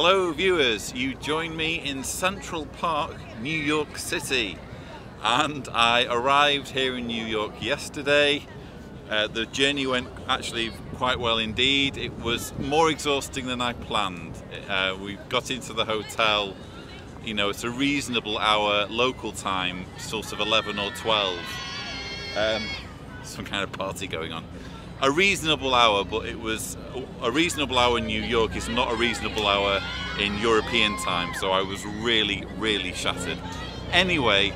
Hello viewers, you join me in Central Park, New York City, and I arrived here in New York yesterday. The journey went actually quite well indeed. It was more exhausting than I planned. We got into the hotel, you know, it's a reasonable hour local time, sort of 11 or 12. Some kind of party going on. A reasonable hour, but it was a reasonable hour in New York is not a reasonable hour in European time, so I was really shattered. Anyway,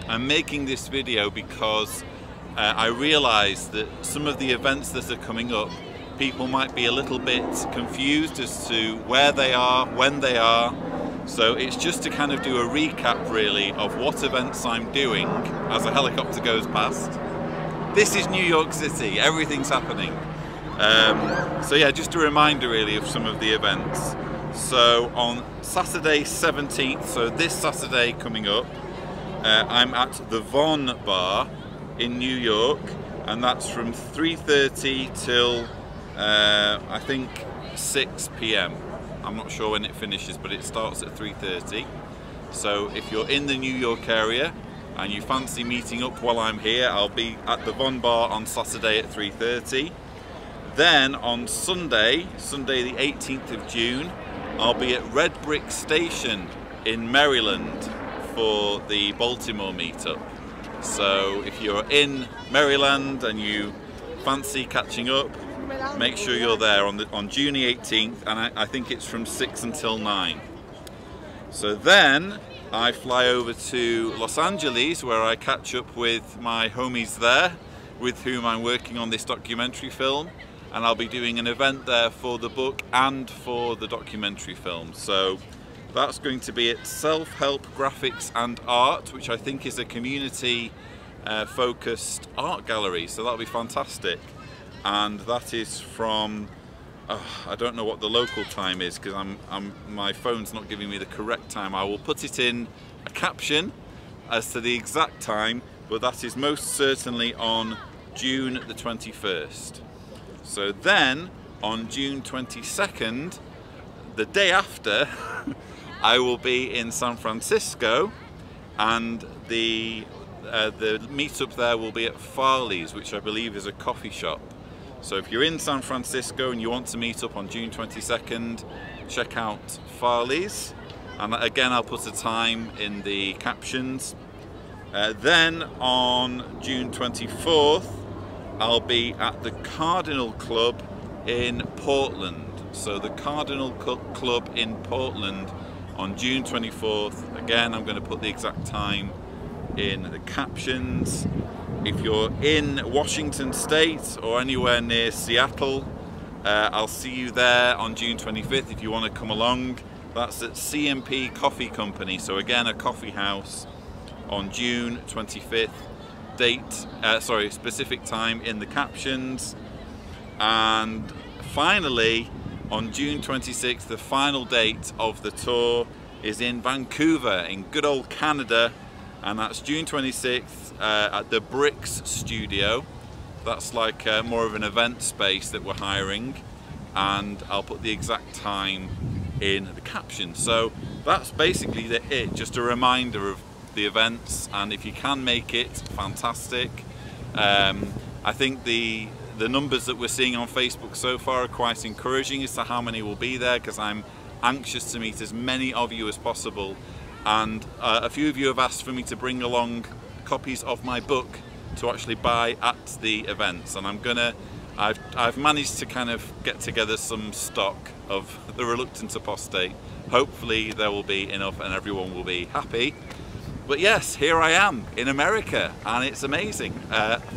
I'm making this video because I realised that some of the events that are coming up, people might be a little bit confused as to where they are, when they are. So it's just to kind of do a recap really of what events I'm doing as a helicopter goes past. This is New York City, everything's happening. So yeah, just a reminder really of some of the events. So on Saturday 17th, so this Saturday coming up, I'm at the Von Bar in New York, and that's from 3:30 till I think 6 p.m. I'm not sure when it finishes, but it starts at 3:30. So if you're in the New York area and you fancy meeting up while I'm here, I'll be at the Von Bar on Saturday at 3:30. Then on Sunday the 18th of June, I'll be at Red Brick Station in Maryland for the Baltimore meetup. So if you're in Maryland and you fancy catching up, make sure you're there on June the 18th, and I think it's from 6 until 9. So then I fly over to Los Angeles, where I catch up with my homies there, with whom I'm working on this documentary film, and I'll be doing an event there for the book and for the documentary film. So that's going to be at Self-Help Graphics and Art, which I think is a community focused art gallery, so that'll be fantastic. And that is from I don't know what the local time is because my phone's not giving me the correct time. I will put it in a caption as to the exact time, but that is most certainly on June the 21st. So then on June 22nd, the day after, I will be in San Francisco, and the meetup there will be at Farley's, which I believe is a coffee shop. So if you're in San Francisco and you want to meet up on June 22nd, check out Farley's. And again, I'll put a time in the captions. Then on June 24th, I'll be at the Cardinal Club in Portland. So the Cardinal Club in Portland on June 24th. Again, I'm going to put the exact time in the captions. If you're in Washington State or anywhere near Seattle, I'll see you there on June 25th if you want to come along. That's at CMP Coffee Company, so again a coffee house on June 25th. Specific time in the captions. And finally on June 26th, the final date of the tour is in Vancouver in good old Canada, and that's June 26th at the Bricks Studio. That's like more of an event space that we're hiring, and I'll put the exact time in the caption. So that's basically it, just a reminder of the events, and if you can make it, fantastic. I think the numbers that we're seeing on Facebook so far are quite encouraging as to how many will be there, because I'm anxious to meet as many of you as possible. And a few of you have asked for me to bring along copies of my book to actually buy at the events, and I've managed to kind of get together some stock of The Reluctant Apostate. Hopefully there will be enough and everyone will be happy. But yes, here I am in America, and it's amazing.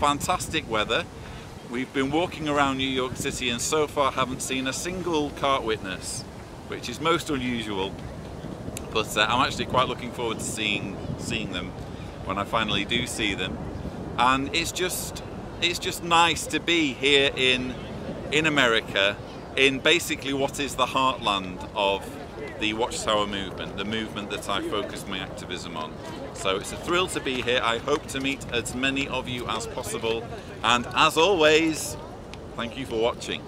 Fantastic weather. We've been walking around New York City and so far haven't seen a single cart witness, which is most unusual. But I'm actually quite looking forward to seeing them when I finally do see them. And it's just nice to be here in America, in basically what is the heartland of the Watchtower movement, the movement that I focus my activism on. So it's a thrill to be here. I hope to meet as many of you as possible, and as always, thank you for watching.